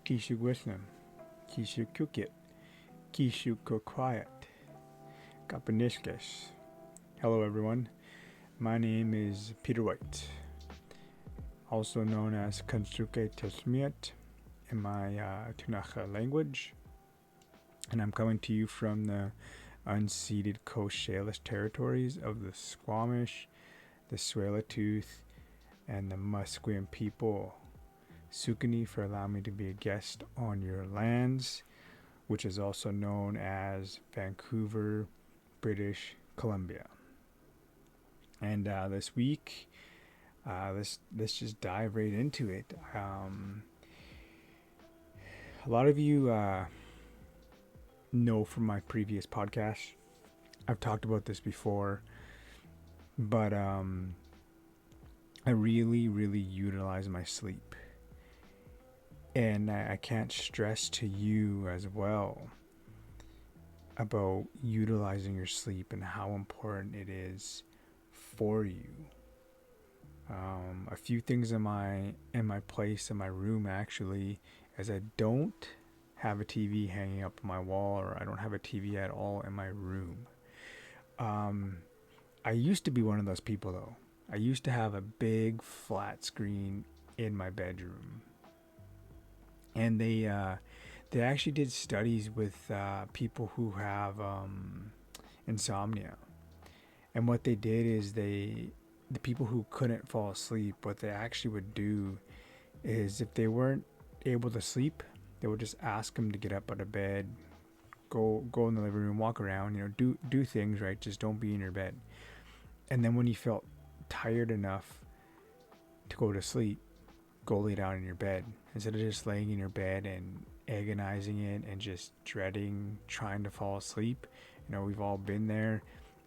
Kishu Wisdom, Kishu Kukit, Kishu Quiet, Kapanishkesh. Hello everyone, my name is Peter White, also known as Kansuke Tesmiat in my Tunacha language, and I'm coming to you from the unceded Coast Salish territories of the Squamish, the Tsleil-Waututh, and the Musqueam people. Sukani for allowing me to be a guest on your lands, which is also known as Vancouver, British Columbia. And this week, let's just dive right into it. A lot of you know from my previous podcast, I've talked about this before, but I really utilize my sleep. And I can't stress to you as well about utilizing your sleep and how important it is for you. A few things in my place in my room actually, as I don't have a TV hanging up on my wall, or I don't have a TV at all in my room. I used to be one of those people though. I used to have a big flat screen in my bedroom. And they actually did studies with people who have insomnia, and what they did is the people who couldn't fall asleep, what they actually would do is if they weren't able to sleep, they would just ask them to get up out of bed, go in the living room, walk around, do things, right? Just don't be in your bed. And then when you felt tired enough to go to sleep, go lay down in your bed instead of just laying in your bed and agonizing it and just dreading trying to fall asleep. We've all been there.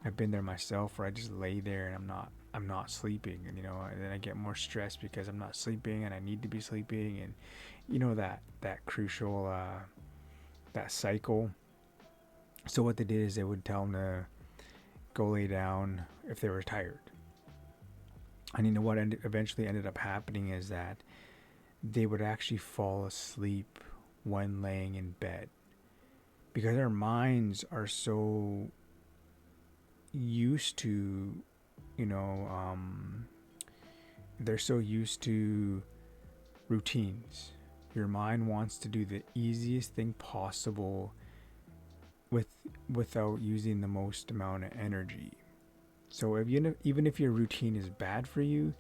I've been there myself, where I just lay there and I'm not sleeping, and and then I get more stressed because I'm not sleeping and I need to be sleeping, and that crucial that cycle. So what they did is they would tell them to go lay down if they were tired. And what eventually ended up happening is that they would actually fall asleep when laying in bed, because our minds are so used to, they're so used to routines. Your mind wants to do the easiest thing possible without using the most amount of energy. So even if your routine is bad for you,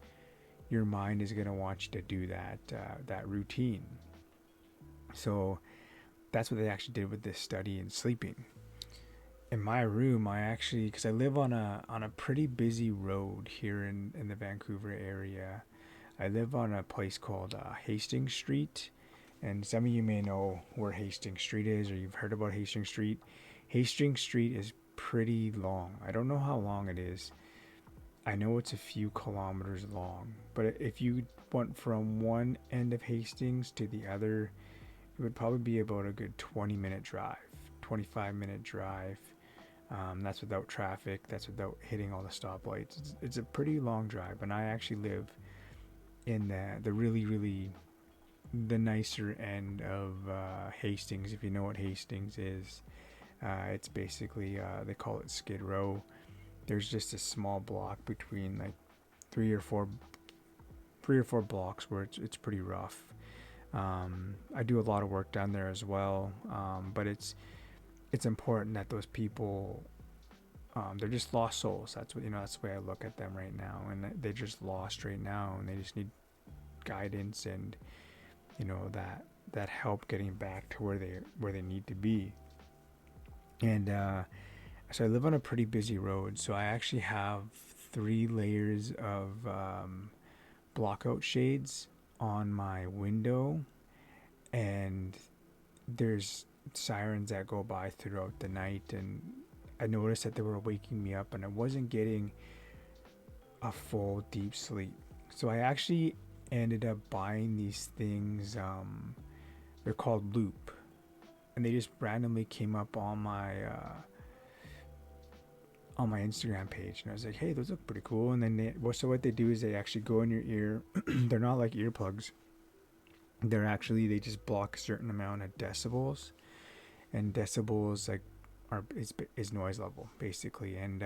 your mind is going to want you to do that routine. So that's what they actually did with this study in sleeping. In my room, because I live on a pretty busy road here in the Vancouver area. I live on a place called Hastings Street, and some of you may know where Hastings Street is, or you've heard about Hastings Street. Hastings Street is pretty long. I don't know how long it is. I know it's a few kilometers long, but if you went from one end of Hastings to the other, it would probably be about a good 20-minute drive, 25-minute drive. That's without traffic. That's without hitting all the stoplights. It's a pretty long drive, and I actually live in the really the nicer end of Hastings. If you know what Hastings is, it's basically they call it Skid Row. There's just a small block between like three or four blocks where it's pretty rough. I do a lot of work down there as well, but it's important that those people, they're just lost souls. That's that's the way I look at them right now, and they're just lost right now, and they just need guidance and that help getting back to where they need to be. And so I live on a pretty busy road, so I actually have 3 layers of blockout shades on my window, and there's sirens that go by throughout the night, and I noticed that they were waking me up and I wasn't getting a full deep sleep. So I actually ended up buying these things. They're called Loop, and they just randomly came up on my Instagram page, and I was like, hey, those look pretty cool. And then what they do is they actually go in your ear. They're not like earplugs. they just block a certain amount of decibels, and decibels like is noise level basically. And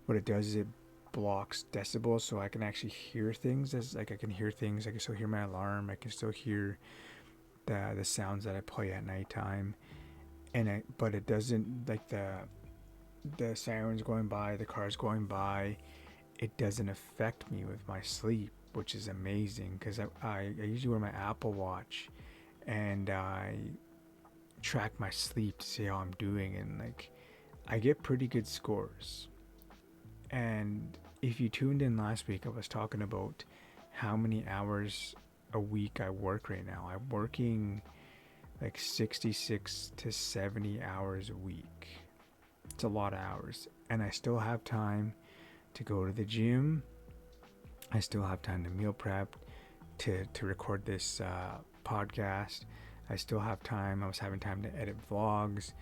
what it does is it blocks decibels, so I can actually hear things. As like I can hear things, I can still hear my alarm, I can still hear the sounds that I play at nighttime. But it doesn't, like the sirens going by, the cars going by, it doesn't affect me with my sleep, which is amazing because I usually wear my Apple Watch, and I track my sleep to see how I'm doing, and like I get pretty good scores. And if you tuned in last week, I was talking about how many hours a week I work right now. I'm working like 66 to 70 hours a week. It's a lot of hours. And I still have time to go to the gym. I still have time to meal prep, to record this podcast. I still have time. I was having time to edit vlogs.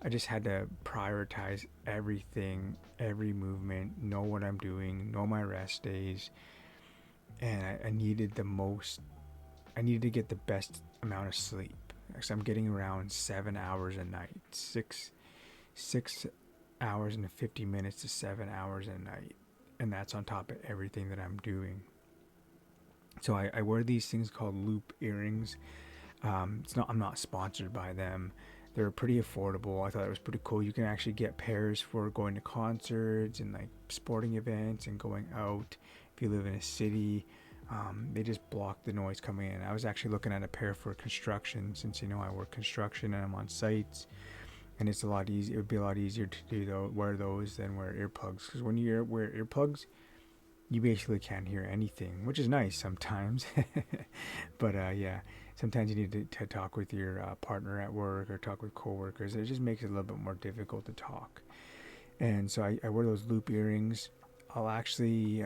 I just had to prioritize everything, every movement, know what I'm doing, know my rest days. And I needed I needed to get the best amount of sleep. So I'm getting around 7 hours a night, six hours and 50 minutes to 7 hours a night. And that's on top of everything that I'm doing. So I wear these things called loop earrings. I'm not sponsored by them. They're pretty affordable. I thought it was pretty cool. You can actually get pairs for going to concerts and like sporting events and going out. If you live in a city, they just block the noise coming in. I was actually looking at a pair for construction, since I work construction and I'm on sites, and it's a lot easier. It would be a lot easier to wear those than wear earplugs, because when you wear earplugs, you basically can't hear anything, which is nice sometimes. But yeah, sometimes you need to talk with your partner at work or talk with coworkers. It just makes it a little bit more difficult to talk. And so I wear those loop earrings. I'll actually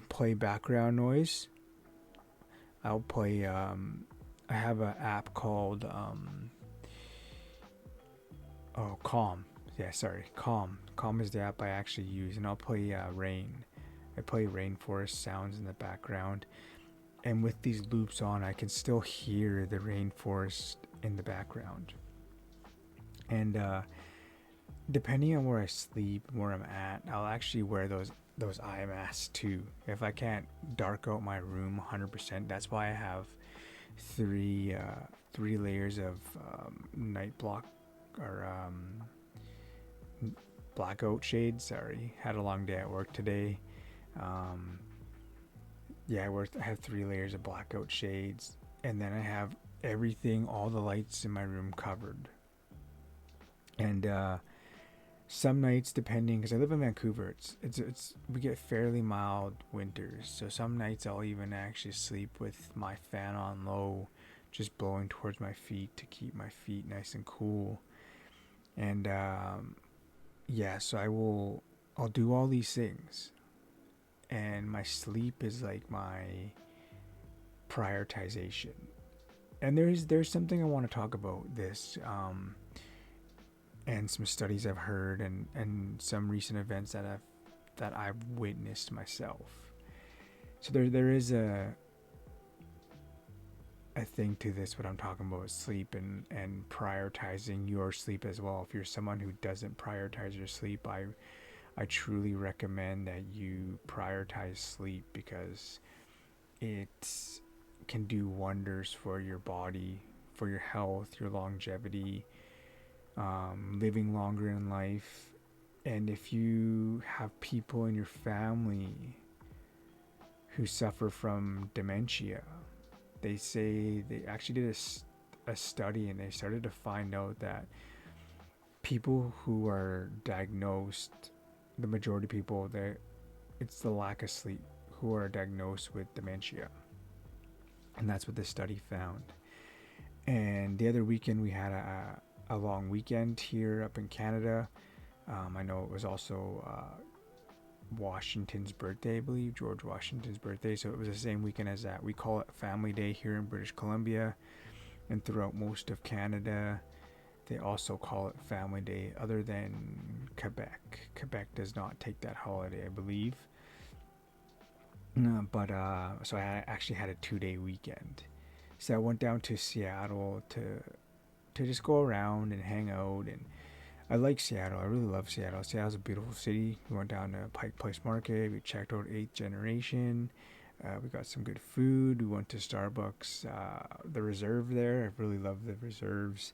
play background noise. I'll play. I have an app called Calm. Yeah, sorry, Calm. Calm is the app I actually use, and I'll play rain. I play rainforest sounds in the background, and with these loops on, I can still hear the rainforest in the background. And depending on where I sleep, where I'm at, I'll actually wear those eye masks too. If I can't dark out my room 100%, that's why I have three layers of night block or blackout shades. Sorry, had a long day at work today. Um, yeah, I have 3 layers of blackout shades, and then I have everything, all the lights in my room covered. And some nights, depending, because I live in Vancouver, it's we get fairly mild winters. So some nights I'll even actually sleep with my fan on low, just blowing towards my feet to keep my feet nice and cool. And yeah, so I'll do all these things, and my sleep is like my prioritization. And there's something I want to talk about this. And some studies I've heard, and some recent events that I've witnessed myself. So there is a thing to this. What I'm talking about is sleep, and prioritizing your sleep as well. If you're someone who doesn't prioritize your sleep, I truly recommend that you prioritize sleep, because it can do wonders for your body, for your health, your longevity, living longer in life. And if you have people in your family who suffer from dementia, they actually did a study, and they started to find out that people who are diagnosed, the majority of people, it's the lack of sleep who are diagnosed with dementia. And that's what this study found. And the other weekend we had a long weekend here up in Canada. I know it was also Washington's birthday, I believe, George Washington's birthday. So it was the same weekend as that. We call it Family Day here in British Columbia, and throughout most of Canada, they also call it Family Day, other than Quebec. Quebec does not take that holiday, I believe. But so I actually had a 2-day weekend. So I went down to Seattle to just go around and hang out. And I like Seattle. I really love Seattle. Seattle's a beautiful city. We went down to Pike Place Market. We checked out Eighth Generation. We got some good food. We went to Starbucks, the Reserve there. I really love the Reserves.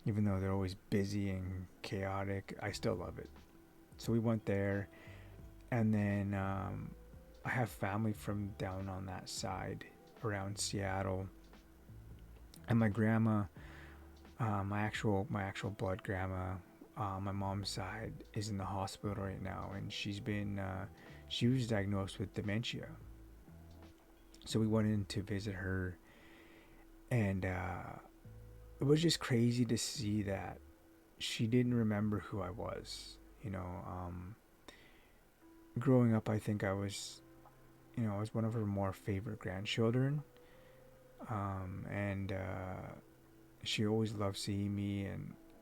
Even though they're always busy and chaotic, I still love it. So we went there. And then I have family from down on that side around Seattle. And my grandma, my actual blood grandma, my mom's side is in the hospital right now, and she was diagnosed with dementia. So we went in to visit her, and it was just crazy to see that she didn't remember who I was. You know, growing up, I think I was one of her more favorite grandchildren, and she always loved seeing me.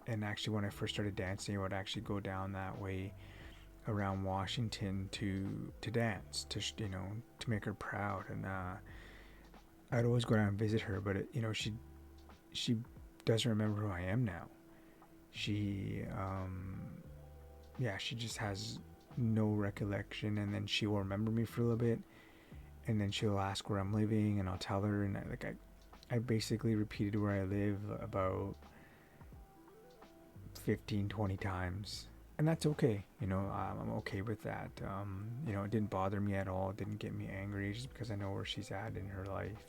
And actually, when I first started dancing, I would actually go down that way around Washington to dance, to make her proud. And I'd always go down and visit her, but she doesn't remember who I am now. She yeah, she just has no recollection, and then she will remember me for a little bit, and then she'll ask where I'm living, and I'll tell her, and I basically repeated where I live about 15, 20 times. And that's okay. I'm okay with that. It didn't bother me at all. It didn't get me angry just because I know where she's at in her life.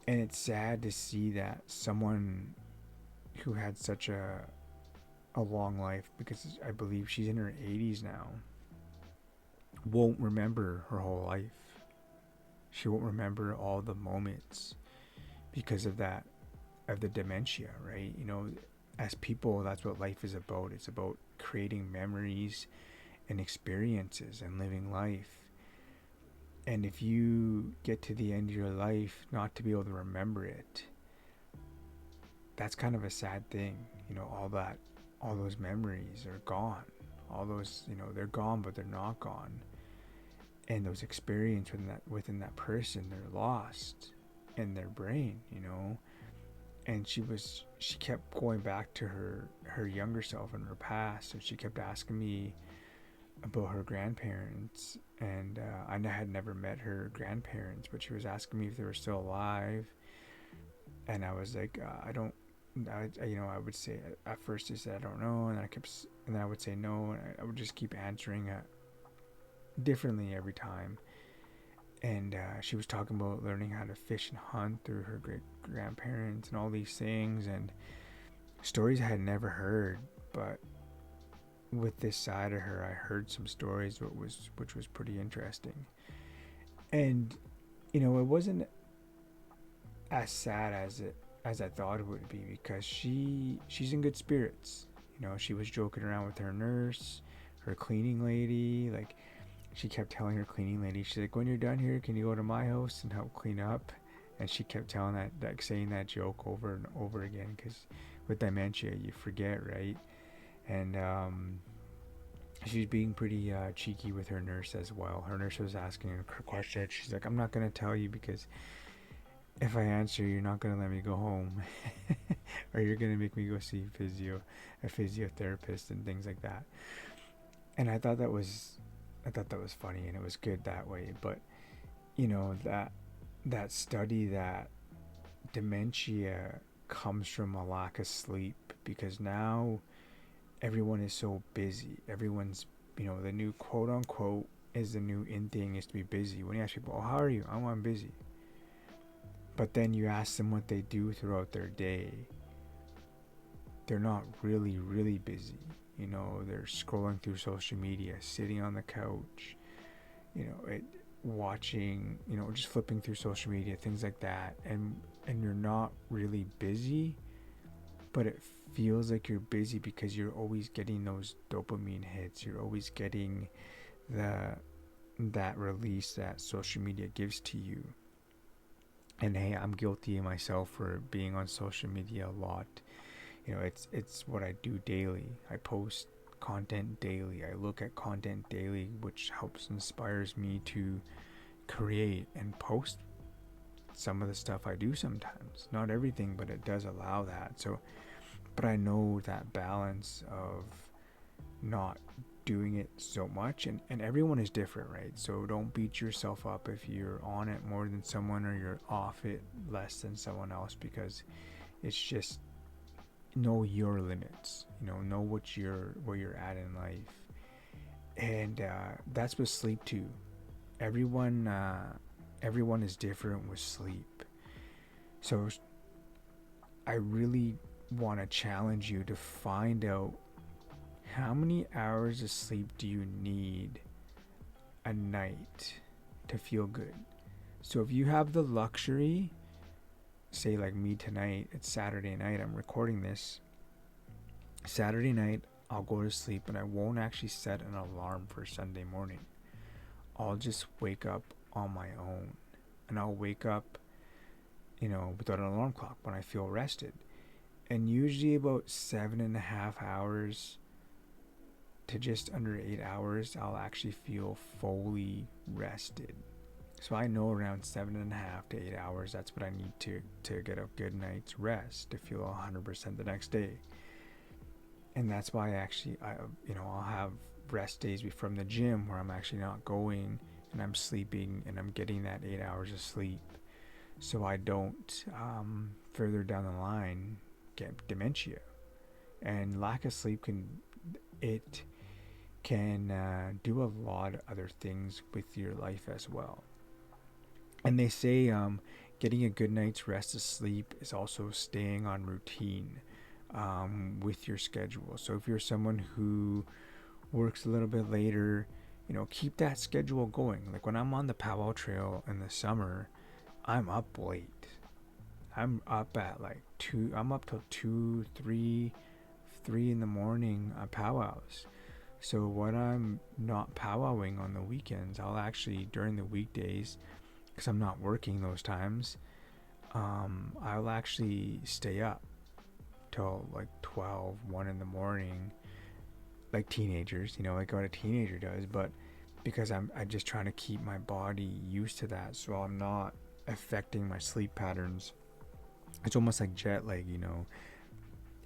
And it's sad to see that someone who had such a long life, because I believe she's in her 80s now, won't remember her whole life. She won't remember all the moments because of that, of the dementia, right? As people, that's what life is about. It's about creating memories and experiences and living life. And if you get to the end of your life not to be able to remember it, that's kind of a sad thing. All those memories are gone. All those, they're gone, but they're not gone. And those experiences within that person, they're lost in their brain. And she kept going back to her younger self and her past, and she kept asking me about her grandparents. And I had never met her grandparents, but she was asking me if they were still alive. And I was like, I don't. I would say at first I said I don't know, and then I would say no, and I would just keep answering it differently every time. And she was talking about learning how to fish and hunt through her great grandparents and all these things, and stories I had never heard. But with this side of her, I heard some stories which was pretty interesting. And it wasn't as sad as I thought it would be, because she's in good spirits. She was joking around with her nurse, her cleaning lady. Like, she kept telling her cleaning lady, she's like, when you're done here, can you go to my house and help clean up? And she kept telling saying that joke over and over again, because with dementia, you forget, right? And she's being pretty cheeky with her nurse as well. Her nurse was asking her question. She's like, I'm not going to tell you, because if I answer, you're not going to let me go home. Or you're going to make me go see a physiotherapist and things like that. And I thought that was funny, and it was good that way. But that study that dementia comes from a lack of sleep, because now everyone is so busy. Everyone's, the new quote unquote is the new in thing is to be busy. When you ask people, oh, how are you? Oh, I'm busy. But then you ask them what they do throughout their day. They're not really, really busy. They're scrolling through social media, sitting on the couch, watching, just flipping through social media, things like that. And you're not really busy, but it feels like you're busy because you're always getting those dopamine hits. You're always getting that release that social media gives to you. And hey, I'm guilty myself for being on social media a lot. It's what I do daily. I post content daily. I look at content daily, which inspires me to create and post some of the stuff I do sometimes. Not everything, but it does allow that. So, but I know that balance of not doing it so much, and everyone is different, right? So don't beat yourself up if you're on it more than someone or you're off it less than someone else, because it's just know your limits, know where you're at in life. And that's with sleep too. Everyone is different with sleep. So I really want to challenge you to find out how many hours of sleep do you need a night to feel good. So if you have the luxury, say like me tonight, it's Saturday night, I'm recording this. Saturday night, I'll go to sleep and I won't actually set an alarm for Sunday morning. I'll just wake up on my own. And I'll wake up, without an alarm clock when I feel rested. And usually about 7.5 hours to just under 8 hours, I'll actually feel fully rested. So I know around 7.5 to 8 hours, that's what I need to get a good night's rest to feel 100% the next day. And that's why I'll have rest days from the gym where I'm actually not going and I'm sleeping and I'm getting that 8 hours of sleep, so I don't further down the line get dementia. And lack of sleep can do a lot of other things with your life as well. And they say getting a good night's rest of sleep is also staying on routine with your schedule. So if you're someone who works a little bit later, keep that schedule going. Like when I'm on the powwow trail in the summer, I'm up late. I'm up at like 2, I'm up till 2, 3 in the morning on powwows. So when I'm not powwowing on the weekends, I'll actually, during the weekdays, because I'm not working those times, I'll actually stay up till like 12, 1 in the morning, like teenagers, like what a teenager does. But because I'm just trying to keep my body used to that, so I'm not affecting my sleep patterns. It's almost like jet lag,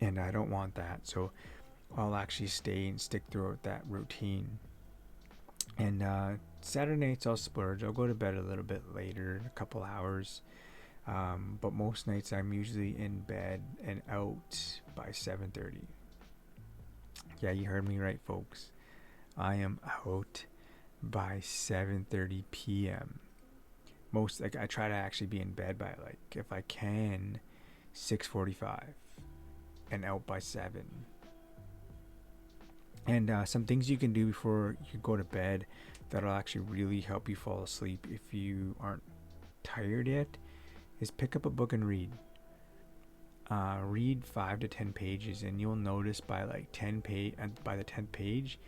and I don't want that. So I'll actually stay and stick throughout that routine. And Saturday nights I'll splurge. I'll go to bed a little bit later, a couple hours. But most nights I'm usually in bed and out by 7:30. Yeah, you heard me right, folks. I am out by 7:30 p.m. I try to actually be in bed by, like, if I can, 6:45 and out by 7. And some things you can do before you go to bed that'll actually really help you fall asleep if you aren't tired yet is pick up a book and read. Read 5 to 10 pages, and you'll notice by the 10th page,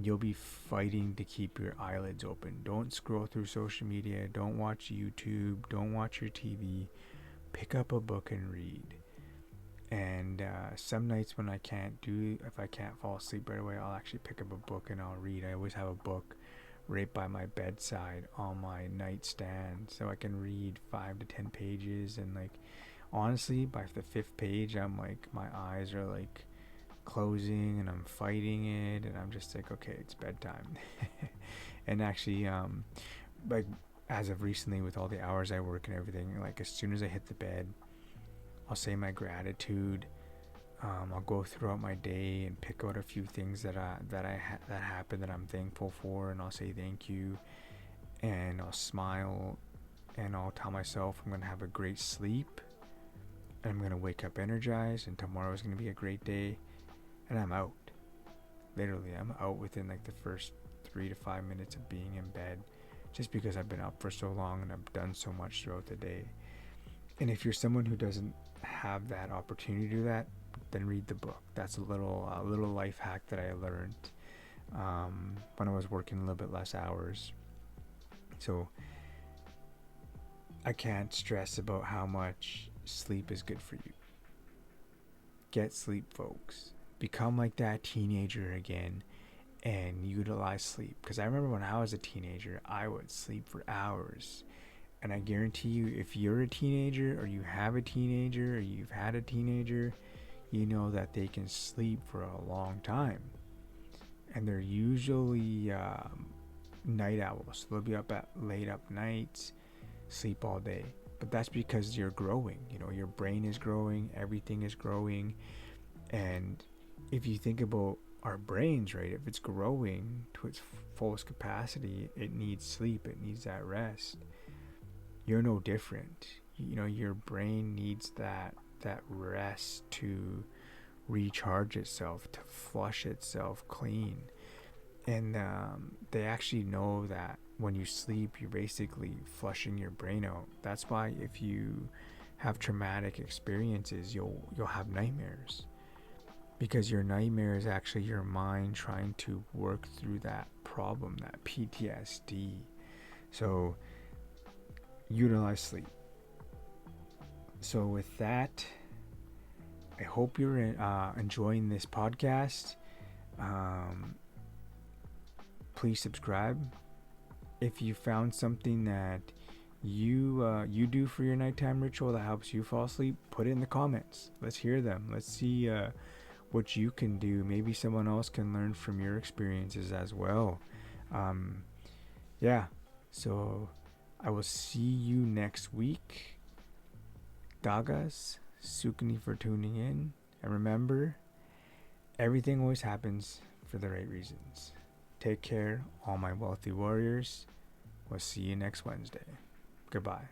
you'll be fighting to keep your eyelids open. Don't scroll through social media. Don't watch YouTube. Don't watch your TV. Pick up a book and read. And some nights when if I can't fall asleep right away, I'll actually pick up a book and I'll read. I always have a book right by my bedside on my nightstand, so I can read 5 to 10 pages. And honestly, by the 5th page, I'm like, my eyes are like closing and I'm fighting it, and I'm just like, okay, it's bedtime. And actually, as of recently, with all the hours I work and everything, as soon as I hit the bed, I'll say my gratitude. I'll go throughout my day and pick out a few things that happened that I'm thankful for, and I'll say thank you, and I'll smile, and I'll tell myself I'm gonna have a great sleep, and I'm gonna wake up energized, and tomorrow's gonna be a great day, and I'm out. Literally, I'm out within the first 3 to 5 minutes of being in bed, just because I've been up for so long and I've done so much throughout the day. And if you're someone who doesn't have that opportunity to do that, then read the book. That's a little life hack that I learned when I was working a little bit less hours. So I can't stress about how much sleep is good for you. Get sleep, folks. Become like that teenager again and utilize sleep. Because I remember when I was a teenager, I would sleep for hours. And I guarantee you, if you're a teenager or you have a teenager or you've had a teenager, you know that they can sleep for a long time. And they're usually night owls. They'll be up at late up nights, sleep all day. But that's because you're growing. You know, your brain is growing, everything is growing. And if you think about our brains, right, if it's growing to its fullest capacity, it needs sleep, it needs that rest. You're no different. You know, your brain needs that rest to recharge itself, to flush itself clean. And they actually know that when you sleep, you're basically flushing your brain out. That's why if you have traumatic experiences, you'll have nightmares, because your nightmare is actually your mind trying to work through that problem, that PTSD. So utilize sleep. So with that, I hope you're enjoying this podcast. Please subscribe. If you found something that you do for your nighttime ritual that helps you fall asleep, put it in the comments. Let's hear them. Let's see what you can do. Maybe someone else can learn from your experiences as well. Yeah. So I will see you next week. Dagas, Sukni for tuning in. And remember, everything always happens for the right reasons. Take care, all my wealthy warriors. We'll see you next Wednesday. Goodbye.